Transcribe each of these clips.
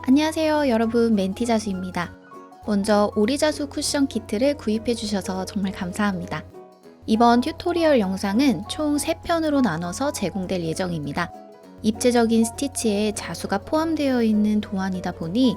안녕하세요 여러분, 멘티자수입니다. 먼저 오리자수 쿠션 키트를 구입해 주셔서 정말 감사합니다. 이번 튜토리얼 영상은 총 3편으로 나눠서 제공될 예정입니다. 입체적인 스티치에 자수가 포함되어 있는 도안이다 보니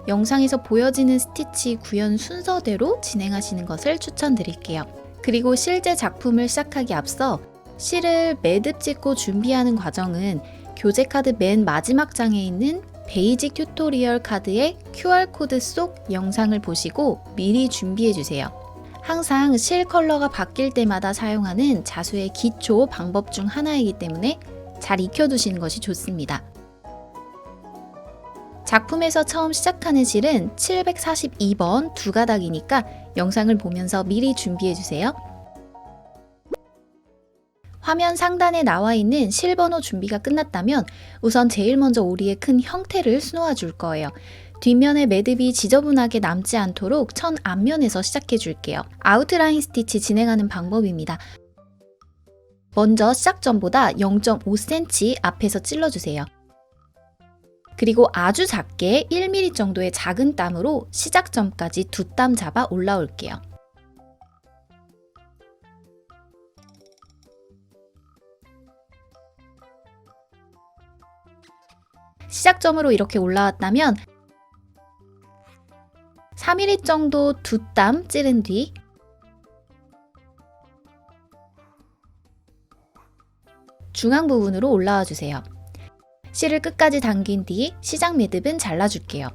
영상에서 보여지는 스티치 구현 순서대로 진행하시는 것을 추천드릴게요. 그리고 실제 작품을 시작하기 앞서 실을 매듭 찍고 준비하는 과정은 교재 카드 맨 마지막 장에 있는 베이직 튜토리얼 카드의 QR코드 속 영상을 보시고 미리 준비해주세요. 항상 실 컬러가 바뀔 때마다 사용하는 자수의 기초 방법 중 하나이기 때문에 잘 익혀두시는 것이 좋습니다. 작품에서 처음 시작하는 실은 742번 두 가닥이니까 영상을 보면서 미리 준비해주세요. 화면 상단에 나와 있는 실 번호 준비가 끝났다면 우선 제일 먼저 오리의 큰 형태를 수놓아 줄 거예요. 뒷면의 매듭이 지저분하게 남지 않도록 천 앞면에서 시작해 줄게요. 아웃라인 스티치 진행하는 방법입니다. 먼저 시작 점보다 0.5cm 앞에서 찔러주세요. 그리고 아주 작게 1mm 정도의 작은 땀으로 시작점까지 2땀 잡아 올라올게요. 시작점으로 이렇게 올라왔다면 3mm 정도 2땀 찌른 뒤 중앙 부분으로 올라와 주세요. 실을 끝까지 당긴 뒤 시작 매듭은 잘라줄게요.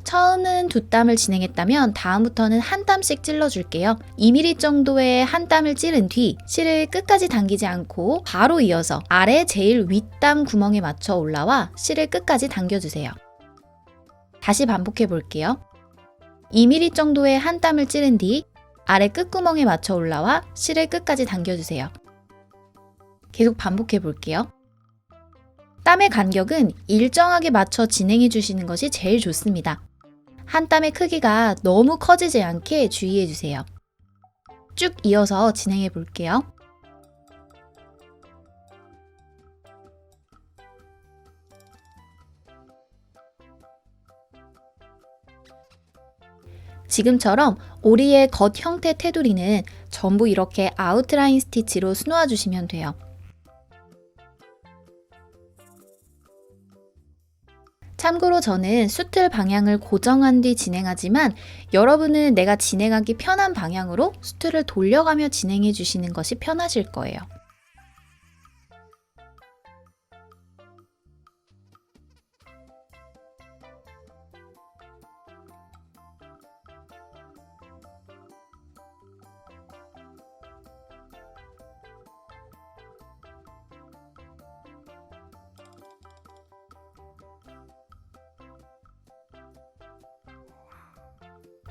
처음은 2땀을 진행했다면 다음부터는 한 땀씩 찔러줄게요. 2mm 정도의 한 땀을 찌른 뒤 실을 끝까지 당기지 않고 바로 이어서 아래 제일 윗땀 구멍에 맞춰 올라와 실을 끝까지 당겨주세요. 다시 반복해 볼게요. 2mm 정도의 한 땀을 찌른 뒤 아래 끝구멍에 맞춰 올라와 실을 끝까지 당겨주세요. 계속 반복해 볼게요. 땀의 간격은 일정하게 맞춰 진행해 주시는 것이 제일 좋습니다. 한 땀의 크기가 너무 커지지 않게 주의해 주세요. 쭉 이어서 진행해 볼게요. 지금처럼 오리의 겉 형태 테두리는 전부 이렇게 아웃라인 스티치로 수놓아 주시면 돼요. 참고로 저는 수틀 방향을 고정한 뒤 진행하지만 여러분은 내가 진행하기 편한 방향으로 수틀을 돌려가며 진행해 주시는 것이 편하실 거예요.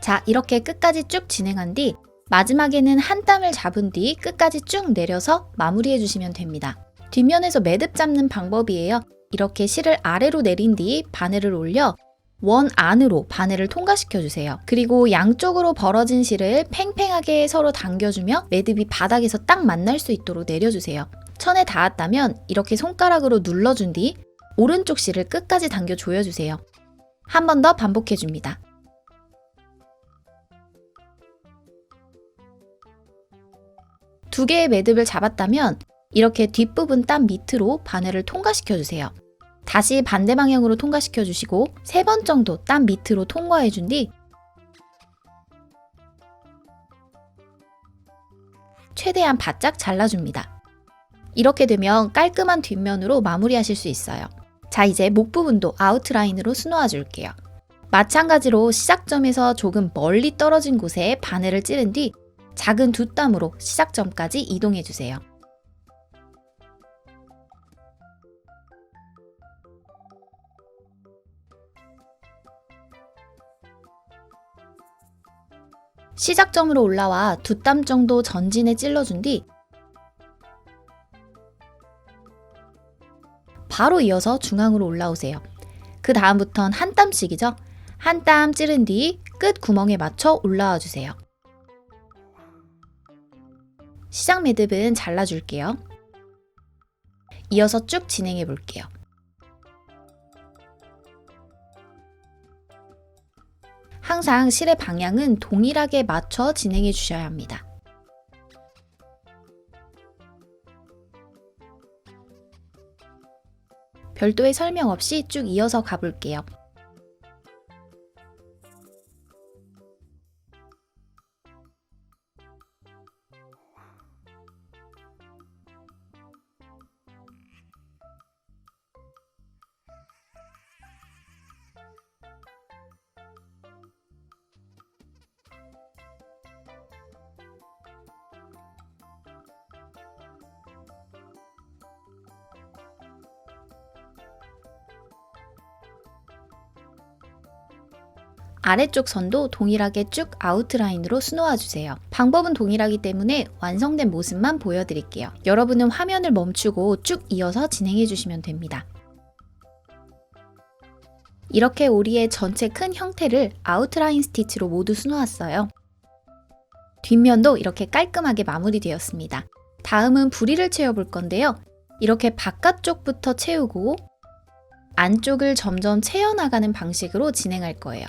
자, 이렇게 끝까지 쭉 진행한 뒤 마지막에는 한 땀을 잡은 뒤 끝까지 쭉 내려서 마무리해 주시면 됩니다. 뒷면에서 매듭 잡는 방법이에요. 이렇게 실을 아래로 내린 뒤 바늘을 올려 원 안으로 바늘을 통과시켜 주세요. 그리고 양쪽으로 벌어진 실을 팽팽하게 서로 당겨주며 매듭이 바닥에서 딱 만날 수 있도록 내려주세요. 천에 닿았다면 이렇게 손가락으로 눌러준 뒤 오른쪽 실을 끝까지 당겨 조여주세요. 한 번 더 반복해 줍니다. 두 개의 매듭을 잡았다면 이렇게 뒷부분 땀 밑으로 바늘을 통과시켜 주세요. 다시 반대 방향으로 통과시켜 주시고 3번 정도 땀 밑으로 통과해 준 뒤 최대한 바짝 잘라줍니다. 이렇게 되면 깔끔한 뒷면으로 마무리하실 수 있어요. 자, 이제 목 부분도 아웃라인으로 수놓아 줄게요. 마찬가지로 시작점에서 조금 멀리 떨어진 곳에 바늘을 찌른 뒤 작은 2땀으로 시작점까지 이동해 주세요. 시작점으로 올라와 2땀 정도 전진에 찔러준 뒤 바로 이어서 중앙으로 올라오세요. 그 다음부턴 한 땀씩이죠. 한 땀 찌른 뒤 끝 구멍에 맞춰 올라와 주세요. 시작 매듭은 잘라줄게요. 이어서 쭉 진행해 볼게요. 항상 실의 방향은 동일하게 맞춰 진행해 주셔야 합니다. 별도의 설명 없이 쭉 이어서 가볼게요. 아래쪽 선도 동일하게 쭉 아웃라인으로 수놓아 주세요. 방법은 동일하기 때문에 완성된 모습만 보여드릴게요. 여러분은 화면을 멈추고 쭉 이어서 진행해 주시면 됩니다. 이렇게 오리의 전체 큰 형태를 아웃라인 스티치로 모두 수놓았어요. 뒷면도 이렇게 깔끔하게 마무리되었습니다. 다음은 부리를 채워볼 건데요. 이렇게 바깥쪽부터 채우고 안쪽을 점점 채워나가는 방식으로 진행할 거예요.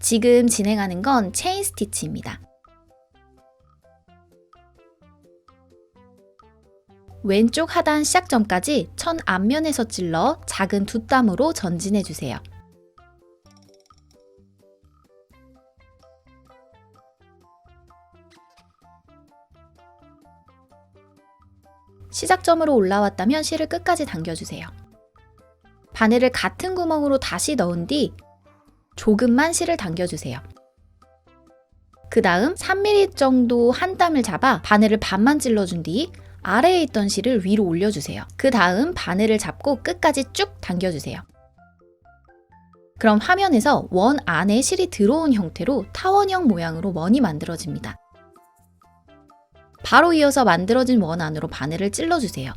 지금 진행하는 건 체인 스티치입니다. 왼쪽 하단 시작점까지 천 앞면에서 찔러 작은 돛담으로 전진해 주세요. 시작점으로 올라왔다면 실을 끝까지 당겨주세요. 바늘을 같은 구멍으로 다시 넣은 뒤 조금만 실을 당겨주세요. 그 다음 3mm 정도 한 땀을 잡아 바늘을 반만 찔러준 뒤 아래에 있던 실을 위로 올려주세요. 그 다음 바늘을 잡고 끝까지 쭉 당겨주세요. 그럼 화면에서 원 안에 실이 들어온 형태로 타원형 모양으로 원이 만들어집니다. 바로 이어서 만들어진 원 안으로 바늘을 찔러주세요.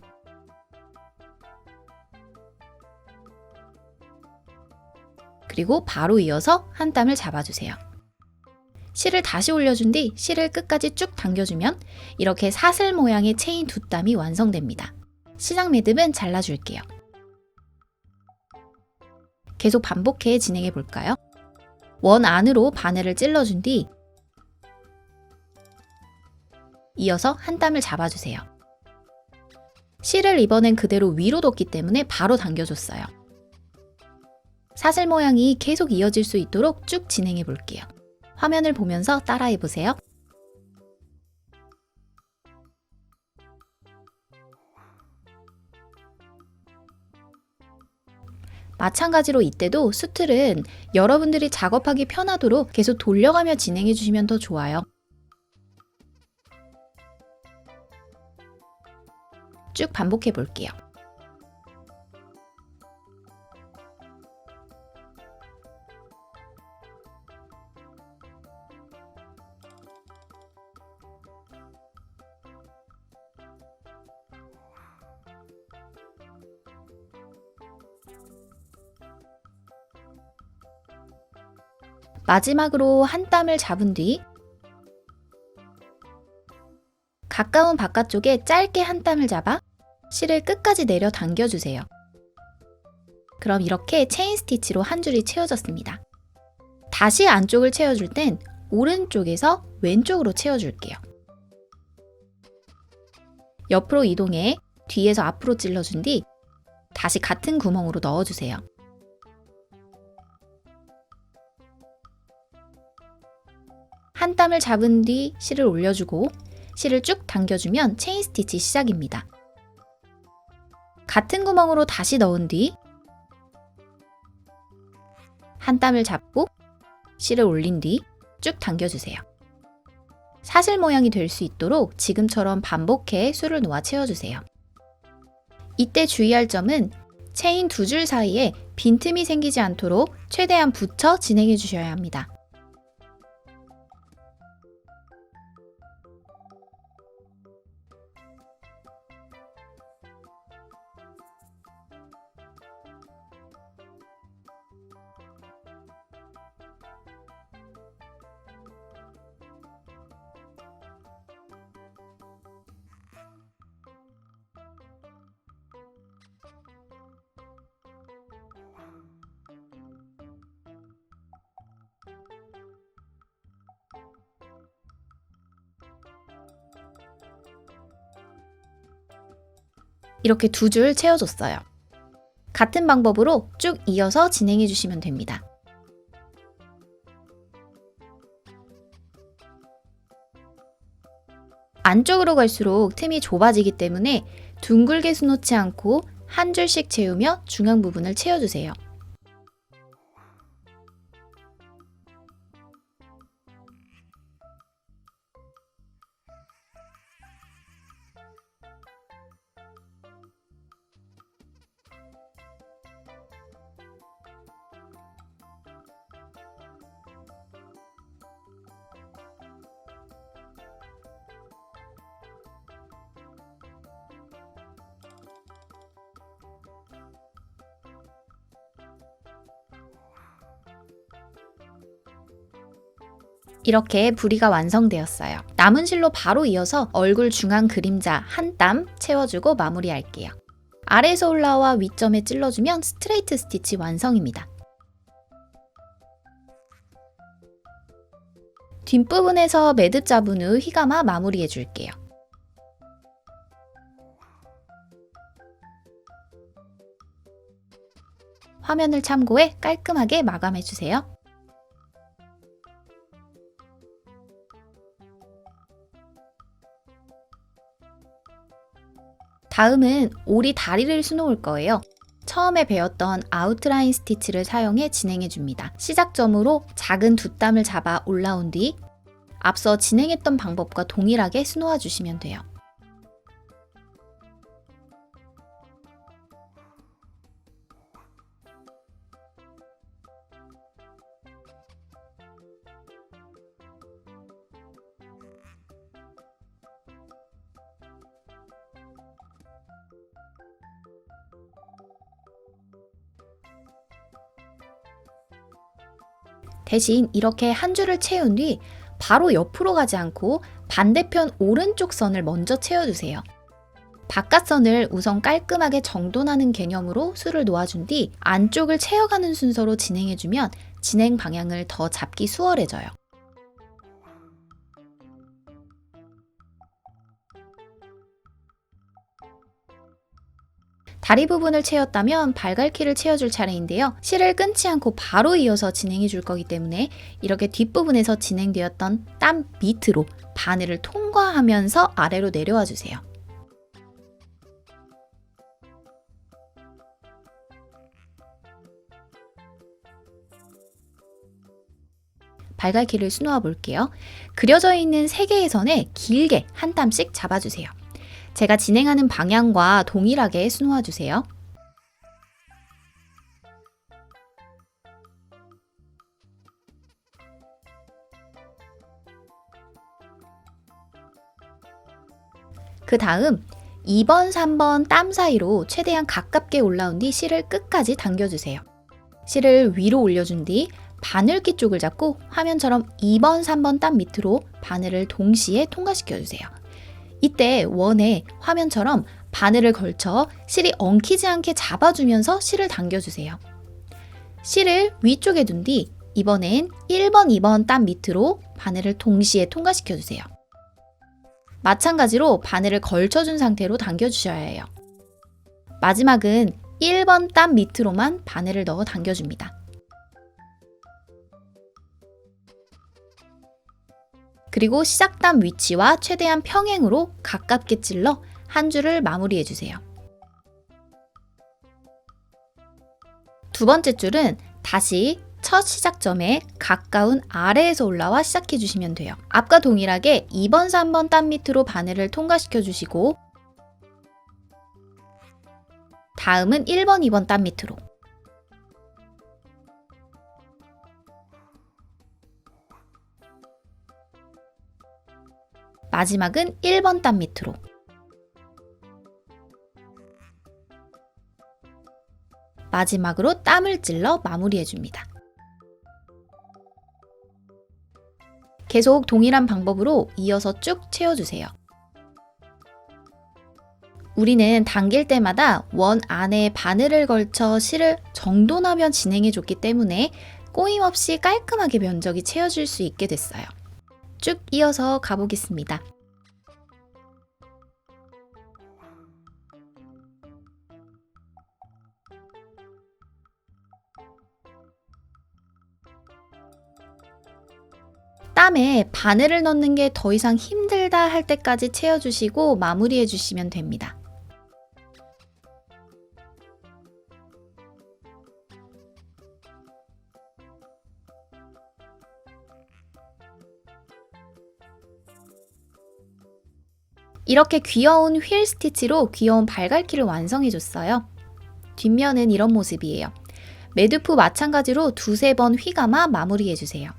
그리고 바로 이어서 한 땀을 잡아주세요. 실을 다시 올려준 뒤 실을 끝까지 쭉 당겨주면 이렇게 사슬 모양의 체인 두 땀이 완성됩니다. 시작 매듭은 잘라줄게요. 계속 반복해 진행해 볼까요? 원 안으로 바늘을 찔러준 뒤 이어서 한 땀을 잡아주세요. 실을 이번엔 그대로 위로 뒀기 때문에 바로 당겨줬어요. 사슬 모양이 계속 이어질 수 있도록 쭉 진행해 볼게요. 화면을 보면서 따라해 보세요. 마찬가지로 이때도 수틀은 여러분들이 작업하기 편하도록 계속 돌려가며 진행해 주시면 더 좋아요. 쭉 반복해 볼게요. 마지막으로 한 땀을 잡은 뒤 가까운 바깥쪽에 짧게 한 땀을 잡아 실을 끝까지 내려 당겨주세요. 그럼 이렇게 체인 스티치로 한 줄이 채워졌습니다. 다시 안쪽을 채워줄 땐 오른쪽에서 왼쪽으로 채워줄게요. 옆으로 이동해 뒤에서 앞으로 찔러준 뒤 다시 같은 구멍으로 넣어주세요. 한 땀을 잡은 뒤 실을 올려주고 실을 쭉 당겨주면 체인 스티치 시작입니다. 같은 구멍으로 다시 넣은 뒤 한 땀을 잡고 실을 올린 뒤 쭉 당겨주세요. 사슬 모양이 될 수 있도록 지금처럼 반복해 술을 놓아 채워주세요. 이때 주의할 점은 체인 두 줄 사이에 빈틈이 생기지 않도록 최대한 붙여 진행해 주셔야 합니다. 이렇게 2줄 채워줬어요. 같은 방법으로 쭉 이어서 진행해 주시면 됩니다. 안쪽으로 갈수록 틈이 좁아지기 때문에 둥글게 수놓지 않고 한 줄씩 채우며 중앙 부분을 채워주세요. 이렇게 부리가 완성되었어요. 남은 실로 바로 이어서 얼굴 중앙 그림자 한 땀 채워주고 마무리할게요. 아래에서 올라와 위점에 찔러주면 스트레이트 스티치 완성입니다. 뒷부분에서 매듭 잡은 후 휘감아 마무리해 줄게요. 화면을 참고해 깔끔하게 마감해 주세요. 다음은 오리 다리를 수놓을 거예요. 처음에 배웠던 아웃라인 스티치를 사용해 진행해 줍니다. 시작점으로 작은 두 땀을 잡아 올라온 뒤 앞서 진행했던 방법과 동일하게 수놓아 주시면 돼요. 대신 이렇게 한 줄을 채운 뒤 바로 옆으로 가지 않고 반대편 오른쪽 선을 먼저 채워주세요. 바깥선을 우선 깔끔하게 정돈하는 개념으로 술을 놓아준 뒤 안쪽을 채워가는 순서로 진행해주면 진행 방향을 더 잡기 수월해져요. 다리 부분을 채웠다면 발갈퀴를 채워줄 차례인데요. 실을 끊지 않고 바로 이어서 진행해 줄 거기 때문에 이렇게 뒷부분에서 진행되었던 땀 밑으로 바늘을 통과하면서 아래로 내려와 주세요. 발갈퀴를 수놓아 볼게요. 그려져 있는 3개의 선에 길게 한 땀씩 잡아주세요. 제가 진행하는 방향과 동일하게 수놓아 주세요. 그 다음 2번, 3번 땀 사이로 최대한 가깝게 올라온 뒤 실을 끝까지 당겨주세요. 실을 위로 올려준 뒤 바늘귀 쪽을 잡고 화면처럼 2번, 3번 땀 밑으로 바늘을 동시에 통과시켜주세요. 이때 원에 화면처럼 바늘을 걸쳐 실이 엉키지 않게 잡아주면서 실을 당겨주세요. 실을 위쪽에 둔 뒤 이번엔 1번, 2번 땀 밑으로 바늘을 동시에 통과시켜주세요. 마찬가지로 바늘을 걸쳐준 상태로 당겨주셔야 해요. 마지막은 1번 땀 밑으로만 바늘을 넣어 당겨줍니다. 그리고 시작땀 위치와 최대한 평행으로 가깝게 찔러 한 줄을 마무리해주세요. 두 번째 줄은 다시 첫 시작점에 가까운 아래에서 올라와 시작해주시면 돼요. 앞과 동일하게 2번, 3번 땀 밑으로 바늘을 통과시켜주시고 다음은 1번, 2번 땀 밑으로 마지막은 1번 땀 밑으로 마지막으로 땀을 찔러 마무리해줍니다. 계속 동일한 방법으로 이어서 쭉 채워주세요. 우리는 당길 때마다 원 안에 바늘을 걸쳐 실을 정돈하며 진행해줬기 때문에 꼬임없이 깔끔하게 면적이 채워질 수 있게 됐어요. 쭉 이어서 가보겠습니다. 땀에 바늘을 넣는 게 더 이상 힘들다 할 때까지 채워주시고 마무리해 주시면 됩니다. 이렇게 귀여운 휠 스티치로 귀여운 발갈기를 완성해줬어요. 뒷면은 이런 모습이에요. 매듭후 마찬가지로 두세 번 휘감아 마무리해주세요.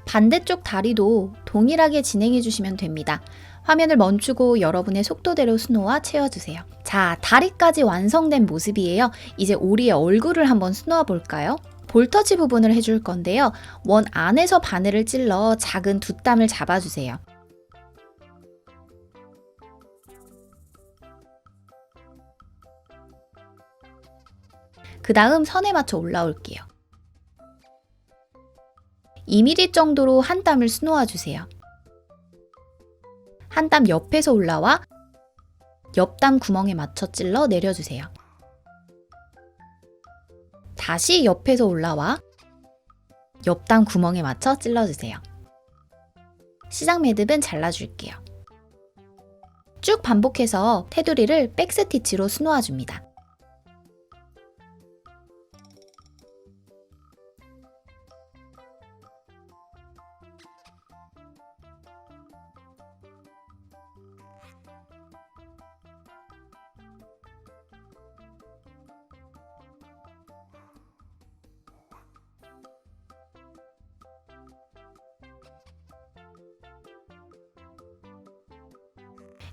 반대쪽 다리도 동일하게 진행해주시면 됩니다. 화면을 멈추고 여러분의 속도대로 수놓아 채워주세요. 자, 다리까지 완성된 모습이에요. 이제 오리의 얼굴을 한번 수놓아 볼까요? 볼터치 부분을 해줄 건데요. 원 안에서 바늘을 찔러 작은 두 땀을 잡아주세요. 그 다음 선에 맞춰 올라올게요. 2mm 정도로 한 땀을 수놓아 주세요. 한 땀 옆에서 올라와 옆땀 구멍에 맞춰 찔러 내려주세요. 다시 옆에서 올라와 옆땀 구멍에 맞춰 찔러주세요. 시작 매듭은 잘라줄게요. 쭉 반복해서 테두리를 백스티치로 수놓아줍니다.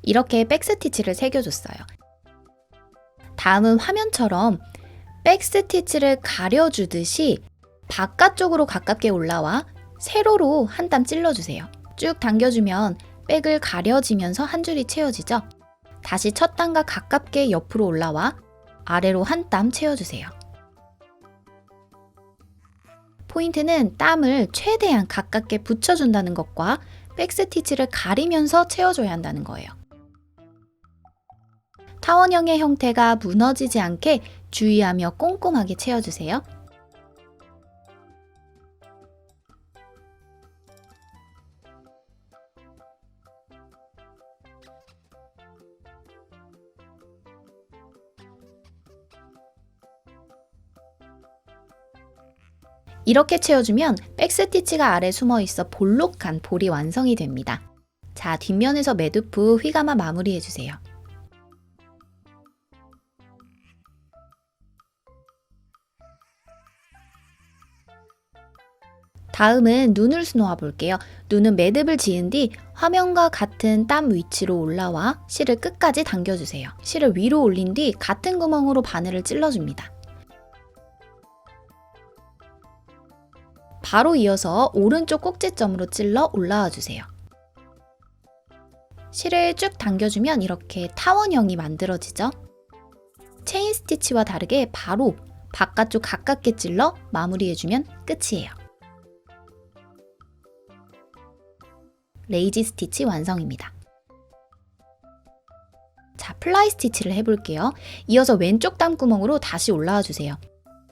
이렇게 백스티치를 새겨줬어요. 다음은 화면처럼 백스티치를 가려주듯이 바깥쪽으로 가깝게 올라와 세로로 한 땀 찔러주세요. 쭉 당겨주면 백을 가려지면서 한 줄이 채워지죠. 다시 첫 땀과 가깝게 옆으로 올라와 아래로 한 땀 채워주세요. 포인트는 땀을 최대한 가깝게 붙여준다는 것과 백스티치를 가리면서 채워줘야 한다는 거예요. 타원형의 형태가 무너지지 않게 주의하며 꼼꼼하게 채워주세요. 이렇게 채워주면 백스티치가 아래 숨어있어 볼록한 볼이 완성이 됩니다. 자, 뒷면에서 매듭 후 휘감아 마무리해주세요. 다음은 눈을 수놓아 볼게요. 눈은 매듭을 지은 뒤 화면과 같은 땀 위치로 올라와 실을 끝까지 당겨주세요. 실을 위로 올린 뒤 같은 구멍으로 바늘을 찔러줍니다. 바로 이어서 오른쪽 꼭지점으로 찔러 올라와 주세요. 실을 쭉 당겨주면 이렇게 타원형이 만들어지죠. 체인 스티치와 다르게 바로 바깥쪽 가깝게 찔러 마무리해주면 끝이에요. 레이지 스티치 완성입니다. 자, 플라이 스티치를 해볼게요. 이어서 왼쪽 땀구멍으로 다시 올라와 주세요.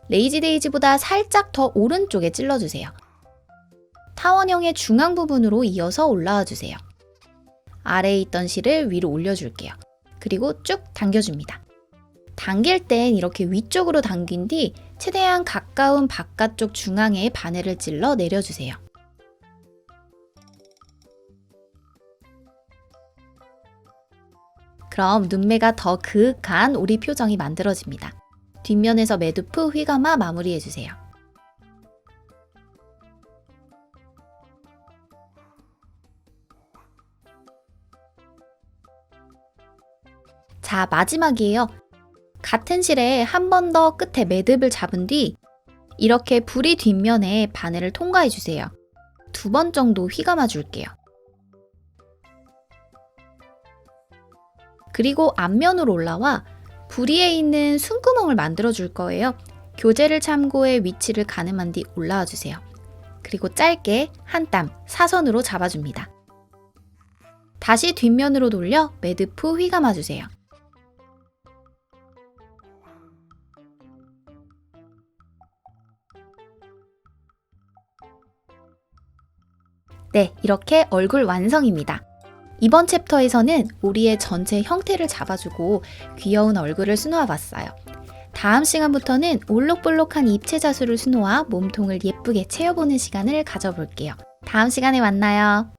레이지 데이지보다 살짝 더 오른쪽에 찔러주세요. 타원형의 중앙 부분으로 이어서 올라와 주세요. 아래에 있던 실을 위로 올려줄게요. 그리고 쭉 당겨줍니다. 당길 땐 이렇게 위쪽으로 당긴 뒤 최대한 가까운 바깥쪽 중앙에 바늘을 찔러 내려주세요. 그럼 눈매가 더 그윽한 오리 표정이 만들어집니다. 뒷면에서 매듭 후 휘감아 마무리해주세요. 자, 마지막이에요. 같은 실에 한 번 더 끝에 매듭을 잡은 뒤 이렇게 부리 뒷면에 바늘을 통과해주세요. 2번 정도 휘감아 줄게요. 그리고 앞면으로 올라와 부리에 있는 숨구멍을 만들어 줄 거예요. 교재를 참고해 위치를 가늠한 뒤 올라와 주세요. 그리고 짧게 한 땀 사선으로 잡아줍니다. 다시 뒷면으로 돌려 매듭 후 휘감아 주세요. 네, 이렇게 얼굴 완성입니다. 이번 챕터에서는 오리의 전체 형태를 잡아주고 귀여운 얼굴을 수놓아 봤어요. 다음 시간부터는 올록볼록한 입체 자수를 수놓아 몸통을 예쁘게 채워보는 시간을 가져볼게요. 다음 시간에 만나요.